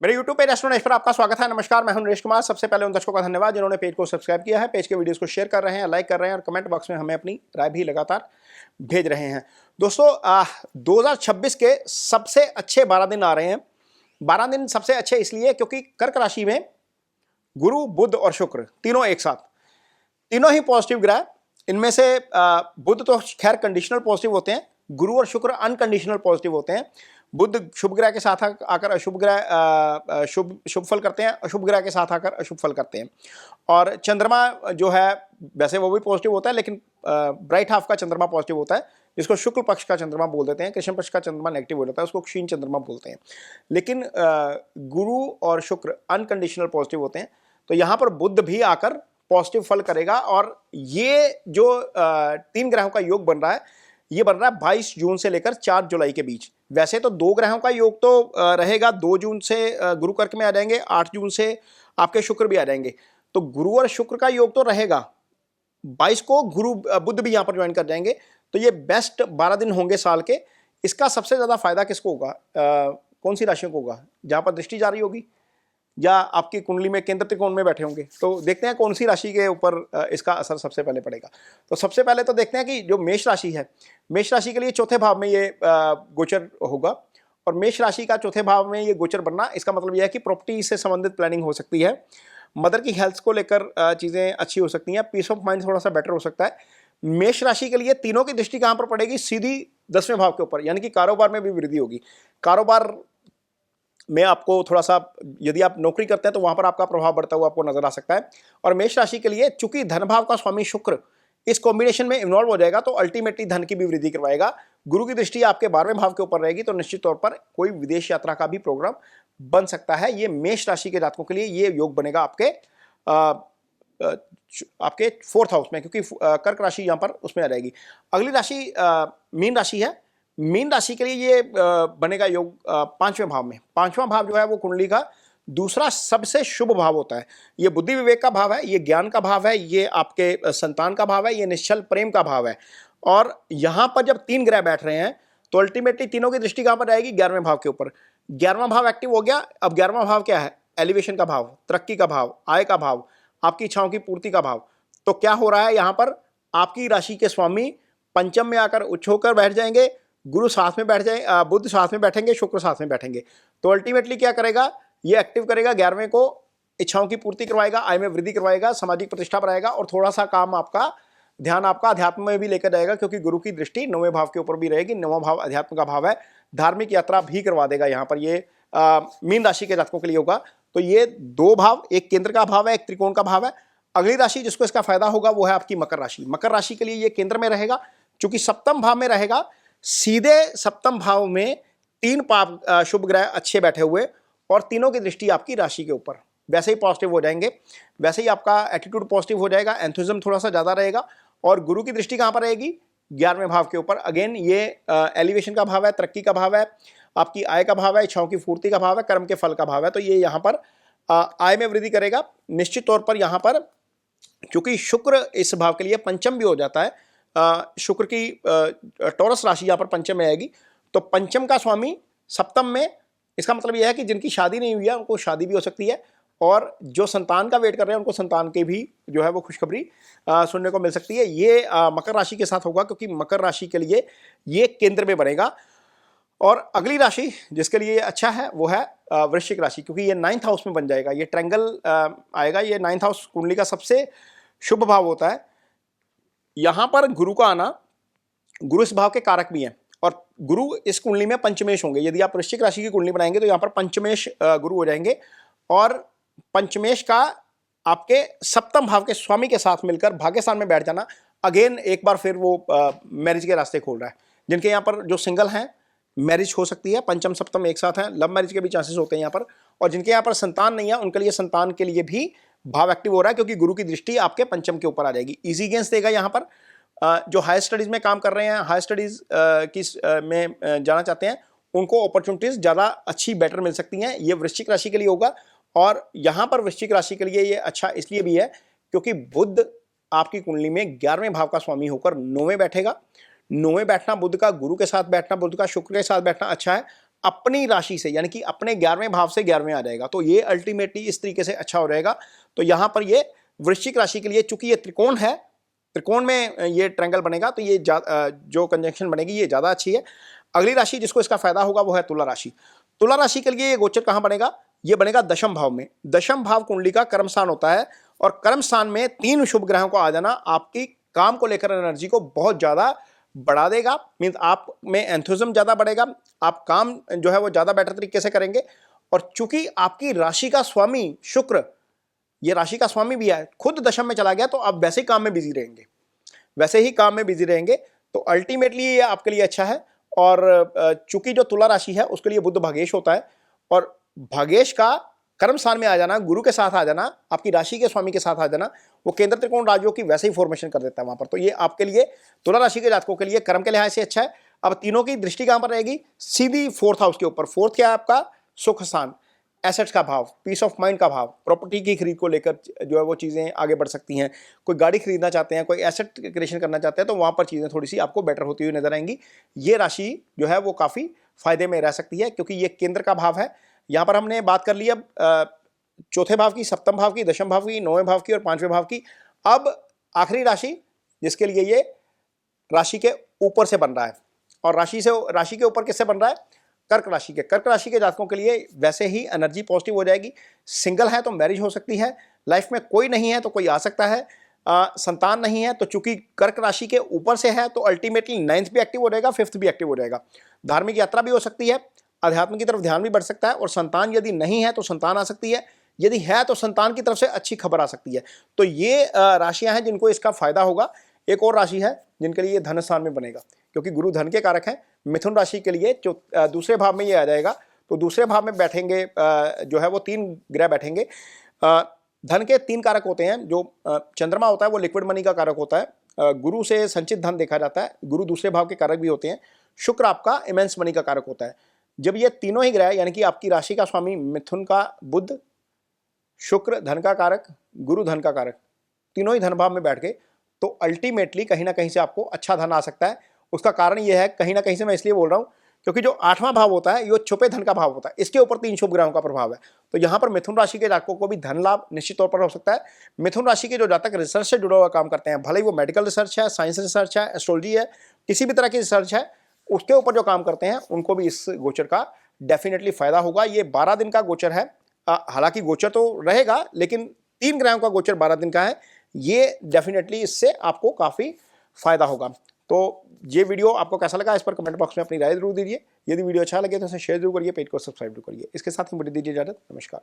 मेरे YouTube page astronaut पर आपका स्वागत है। नमस्कार, मैं हूं नरेश कुमार। सबसे पहले उन दर्शकों का धन्यवाद जिन्होंने पेज को सब्सक्राइब किया है, पेज के वीडियोस को शेयर कर रहे हैं, लाइक कर रहे हैं और कमेंट बॉक्स में हमें अपनी राय भी लगातार भेज रहे हैं। दोस्तों 2026 के सबसे अच्छे 12 दिन आ रहे हैं। 12 दिन सबसे अच्छे इसलिए क्योंकि कर्क राशि में गुरु, बुध और शुक्र तीनों एक साथ, तीनों ही पॉजिटिव ग्रह। इनमें से बुध तो खैर कंडीशनल पॉजिटिव होते हैं, गुरु और शुक्र अनकंडीशनल पॉजिटिव होते हैं। बुध शुभ ग्रह के साथ आकर अशुभ ग्रह शुभ फल करते हैं, अशुभ ग्रह के साथ आकर अशुभ फल करते हैं। और चंद्रमा जो है वैसे वो भी पॉजिटिव होता है, लेकिन ब्राइट हाफ का चंद्रमा पॉजिटिव होता है, जिसको शुक्ल पक्ष का चंद्रमा बोल देते हैं। कृष्ण पक्ष का चंद्रमा नेगेटिव हो जाता है, उसको क्षीण चंद्रमा बोलते हैं। लेकिन गुरु और शुक्र अनकंडीशनल पॉजिटिव होते हैं। तो यहाँ पर बुध भी आकर पॉजिटिव फल करेगा। और ये जो 3 ग्रहों का योग बन रहा है, ये बन रहा है 22 जून से लेकर 4 जुलाई के बीच। वैसे तो 2 ग्रहों का योग तो रहेगा, 2 जून से गुरु कर्क में आ जाएंगे, 8 जून से आपके शुक्र भी आ जाएंगे। तो गुरु और शुक्र का योग तो रहेगा। 22 को गुरु बुध भी यहाँ पर ज्वाइन कर जाएंगे। तो ये बेस्ट 12 दिन होंगे साल के। इसका सबसे ज़्यादा फायदा किसको होगा? कौन सी राशियों को होगा? जहाँ पर दृष्टि जा रही होगी या आपकी कुंडली में केंद्र त्रिकोण में बैठे होंगे। तो देखते हैं कौन सी राशि के ऊपर इसका असर सबसे पहले पड़ेगा। तो सबसे पहले तो देखते हैं कि जो मेष राशि है, मेष राशि के लिए चौथे भाव में ये गोचर होगा। और मेष राशि का चौथे भाव में ये गोचर बनना, इसका मतलब यह है कि प्रॉपर्टी से संबंधित प्लानिंग हो सकती है। मदर की हेल्थ को लेकर चीज़ें अच्छी हो सकती हैं, पीस ऑफ माइंड थोड़ा सा बेटर हो सकता है। मेष राशि के लिए तीनों की दृष्टि कहाँ पर पड़ेगी? सीधी 10वें भाव के ऊपर, यानी कि कारोबार में भी वृद्धि होगी। कारोबार में आपको थोड़ा सा, यदि आप नौकरी करते हैं तो वहां पर आपका प्रभाव बढ़ता हुआ आपको नजर आ सकता है। और मेष राशि के लिए चूंकि धन भाव का स्वामी शुक्र इस कॉम्बिनेशन में इन्वॉल्व हो जाएगा, तो अल्टीमेटली धन की भी वृद्धि करवाएगा। गुरु की दृष्टि आपके 12वें भाव के ऊपर रहेगी, तो निश्चित तौर पर कोई विदेश यात्रा का भी प्रोग्राम बन सकता है। ये मेष राशि के जातकों के लिए ये योग बनेगा आपके 4th हाउस में, क्योंकि कर्क राशि यहां पर उसमें आ जाएगी। अगली राशि मीन राशि है। मीन राशि के लिए ये बनेगा योग 5वें भाव में। 5वां भाव जो है वो कुंडली का दूसरा सबसे शुभ भाव होता है। ये बुद्धि विवेक का भाव है, ये ज्ञान का भाव है, ये आपके संतान का भाव है, ये निश्चल प्रेम का भाव है। और यहां पर जब 3 ग्रह बैठ रहे हैं, तो अल्टीमेटली तीनों की दृष्टि कहां पर आएगी? 11वें भाव के ऊपर। 11वां भाव एक्टिव हो गया। अब 11वां भाव क्या है? एलिवेशन का भाव, तरक्की का भाव, आय का भाव, आपकी इच्छाओं की पूर्ति का भाव। तो क्या हो रहा है यहां पर? आपकी राशि के स्वामी पंचम में आकर उच्च होकर बैठ जाएंगे, गुरु साथ में बैठ जाए, बुध साथ में बैठेंगे, शुक्र साथ में बैठेंगे। तो अल्टीमेटली क्या करेगा? ये एक्टिव करेगा 11वें को, इच्छाओं की पूर्ति करवाएगा, आय में वृद्धि करवाएगा, सामाजिक प्रतिष्ठा बढ़ाएगा और थोड़ा सा काम आपका, ध्यान आपका अध्यात्म में भी लेकर जाएगा, क्योंकि गुरु की दृष्टि 9वें भाव के ऊपर भी रहेगी। 9वां भाव अध्यात्म का भाव है। धार्मिक यात्रा भी करवा देगा यहाँ पर। ये मीन राशि के जातकों के लिए होगा। तो ये 2 भाव, एक केंद्र का भाव है, एक त्रिकोण का भाव है। अगली राशि जिसको इसका फायदा होगा वो है आपकी मकर राशि। मकर राशि के लिए ये केंद्र में रहेगा, चूंकि सप्तम भाव में रहेगा। सीधे सप्तम भाव में 3 पाप शुभ ग्रह अच्छे बैठे हुए, और तीनों की दृष्टि आपकी राशि के ऊपर। वैसे ही पॉजिटिव हो जाएंगे, वैसे ही आपका एटीट्यूड पॉजिटिव हो जाएगा, एंथुसिज्म थोड़ा सा ज्यादा रहेगा। और गुरु की दृष्टि कहां पर रहेगी? 11वें भाव के ऊपर। अगेन ये एलिवेशन का भाव है, तरक्की का भाव है, आपकी आय का भाव है, इच्छाओं की पूर्ति का भाव है, कर्म के फल का भाव है। तो ये यहाँ पर आय में वृद्धि करेगा। निश्चित तौर पर यहाँ पर चूंकि शुक्र इस भाव के लिए पंचम भी हो जाता है, शुक्र की टॉरस राशि यहाँ पर पंचम में आएगी। तो पंचम का स्वामी सप्तम में, इसका मतलब यह है कि जिनकी शादी नहीं हुई है उनको शादी भी हो सकती है, और जो संतान का वेट कर रहे हैं उनको संतान की भी जो है वो खुशखबरी सुनने को मिल सकती है। ये मकर राशि के साथ होगा, क्योंकि मकर राशि के लिए ये केंद्र में बनेगा। और अगली राशि जिसके लिए अच्छा है वो है वृश्चिक राशि, क्योंकि ये 9th हाउस में बन जाएगा। ये ट्रायंगल आएगा। ये 9th हाउस कुंडली का सबसे शुभ भाव होता है। यहां पर गुरु का आना, गुरु इस भाव के कारक भी हैं, और गुरु इस कुंडली में पंचमेश होंगे। यदि आप वृश्चिक राशि की कुंडली बनाएंगे तो यहाँ पर पंचमेश गुरु हो जाएंगे। और पंचमेश का आपके सप्तम भाव के स्वामी के साथ मिलकर भाग्यस्थान में बैठ जाना, अगेन एक बार फिर वो मैरिज के रास्ते खोल रहा है। जिनके यहाँ पर जो सिंगल हैं, मैरिज हो सकती है, पंचम सप्तम एक साथ हैं, लव मैरिज के भी चांसेस होते हैं यहाँ पर। और जिनके यहाँ पर संतान नहीं है उनके लिए संतान के लिए भी भाव एक्टिव हो रहा है, क्योंकि गुरु की दृष्टि आपके पंचम के ऊपर आ जाएगी। इजी गेंस देगा यहाँ पर। जो हायर स्टडीज में काम कर रहे हैं, हायर स्टडीज में जाना चाहते हैं, उनको अपॉर्चुनिटीज ज़्यादा अच्छी बेटर मिल सकती हैं। ये वृश्चिक राशि के लिए होगा। और यहाँ पर वृश्चिक राशि के लिए ये अच्छा इसलिए भी है क्योंकि बुध आपकी कुंडली में 11वें भाव का स्वामी होकर 9वें बैठेगा। 9वें बैठना बुध का, गुरु के साथ बैठना, बुध का शुक्र के साथ बैठना अच्छा है। अपनी राशि से, यानी कि अपने 11वें भाव से 11वें आ जाएगा। तो ये अल्टीमेटली इस तरीके से अच्छा हो जाएगा। तो यहां पर ये वृश्चिक राशि के लिए, चूंकि ये त्रिकोण है, त्रिकोण में ये ट्रायंगल बनेगा, तो ये जो कंजंक्शन बनेगी ये ज्यादा अच्छी है। अगली राशि जिसको इसका फायदा होगा वो है तुला राशि। तुला राशि के लिए ये गोचर कहां बनेगा? ये बनेगा दशम भाव में। दशम भाव कुंडली का कर्म स्थान होता है, और कर्म स्थान में 3 शुभ ग्रहों को आ जाना आपकी काम को लेकर एनर्जी को बहुत ज्यादा बढ़ा देगा। मीन्स आप में एंथुजिज्म ज्यादा बढ़ेगा, आप काम जो है वो ज्यादा बेटर तरीके से करेंगे। और चूंकि आपकी राशि का स्वामी शुक्र, ये राशि का स्वामी भी है, खुद दशम में चला गया, तो आप वैसे ही काम में बिजी रहेंगे, वैसे ही काम में बिजी रहेंगे। तो अल्टीमेटली ये आपके लिए अच्छा है। और चूंकि जो तुला राशि है उसके लिए बुध भागेश होता है, और भागेश का कर्म स्थान में आ जाना, गुरु के साथ आ जाना, आपकी राशि के स्वामी के साथ आ जाना, वो केंद्र त्रिकोण राजयोग की वैसे ही फॉर्मेशन कर देता है वहां पर। तो ये आपके लिए, तुला राशि के जातकों के लिए कर्म के लिहाज से अच्छा है। अब तीनों की दृष्टि कहां पर रहेगी? सीधी 4th हाउस के ऊपर। 4th क्या है आपका? सुख स्थान, एसेट्स का भाव, पीस ऑफ माइंड का भाव, प्रॉपर्टी की खरीद को लेकर जो है वो चीजें आगे बढ़ सकती हैं। कोई गाड़ी खरीदना चाहते हैं, कोई एसेट क्रिएशन करना चाहते हैं, तो वहां पर चीजें थोड़ी सी आपको बेटर होती हुई नजर आएंगी। ये राशि जो है वो काफी फायदे में रह सकती है, क्योंकि ये केंद्र का भाव है। यहां पर हमने बात कर ली अब चौथे भाव की, सप्तम भाव की, दशम भाव की, 9वें भाव की और 5वें भाव की। अब आखिरी राशि जिसके लिए ये राशि के ऊपर से बन रहा है, और राशि के ऊपर किससे बन रहा है? कर्क राशि के। कर्क राशि के जातकों के लिए वैसे ही एनर्जी पॉजिटिव हो जाएगी। सिंगल है तो मैरिज हो सकती है, लाइफ में कोई नहीं है तो कोई आ सकता है, संतान नहीं है तो चूंकि कर्क राशि के ऊपर से है तो अल्टीमेटली 9th भी एक्टिव हो जाएगा, 5th भी एक्टिव हो जाएगा। धार्मिक यात्रा भी हो सकती है, अध्यात्म की तरफ ध्यान भी बढ़ सकता है, और संतान यदि नहीं है तो संतान आ सकती है, यदि है तो संतान की तरफ से अच्छी खबर आ सकती है। तो ये राशियां हैं जिनको इसका फायदा होगा। एक और राशि है जिनके लिए धन स्थान में बनेगा, क्योंकि गुरु धन के कारक हैं। मिथुन राशि के लिए जो दूसरे भाव में ये आ जाएगा, तो दूसरे भाव में बैठेंगे जो है वो 3 ग्रह बैठेंगे। धन के 3 कारक होते हैं। जो चंद्रमा होता है वो लिक्विड मनी का कारक होता है, गुरु से संचित धन देखा जाता है, गुरु दूसरे भाव के कारक भी होते हैं। शुक्र आपका इमेंस मनी का कारक होता है। जब ये तीनों ही ग्रह, यानी कि आपकी राशि का स्वामी मिथुन का बुध, शुक्र धन का कारक, गुरु धन का कारक, तीनों ही धन भाव में बैठ गए, तो अल्टीमेटली कहीं ना कहीं से आपको अच्छा धन आ सकता है। उसका कारण यह है, कहीं ना कहीं से मैं इसलिए बोल रहा हूं क्योंकि जो 8वां भाव होता है ये छुपे धन का भाव होता है, इसके ऊपर 3 शुभ ग्रहों का प्रभाव है। तो यहां पर मिथुन राशि के जातकों को भी धन लाभ निश्चित तौर पर हो सकता है। मिथुन राशि के जो जातक रिसर्च से जुड़ा हुआ काम करते हैं, भले ही वो मेडिकल रिसर्च है, साइंस रिसर्च है, एस्ट्रोलॉजी है, किसी भी तरह की रिसर्च है, उसके ऊपर जो काम करते हैं उनको भी इस गोचर का डेफिनेटली फायदा होगा। ये 12 दिन का गोचर है, हालांकि गोचर तो रहेगा लेकिन 3 ग्रहों का गोचर 12 दिन का है। ये डेफिनेटली इससे आपको काफी फायदा होगा। तो ये वीडियो आपको कैसा लगा इस पर कमेंट बॉक्स में अपनी राय जरूर दीजिए। यदि वीडियो अच्छा लगे तो इसे शेयर जरूर करिए, पेज को सब्सक्राइब जरूर करिए। इसके साथ ही मुझे दीजिए इजाजत। नमस्कार।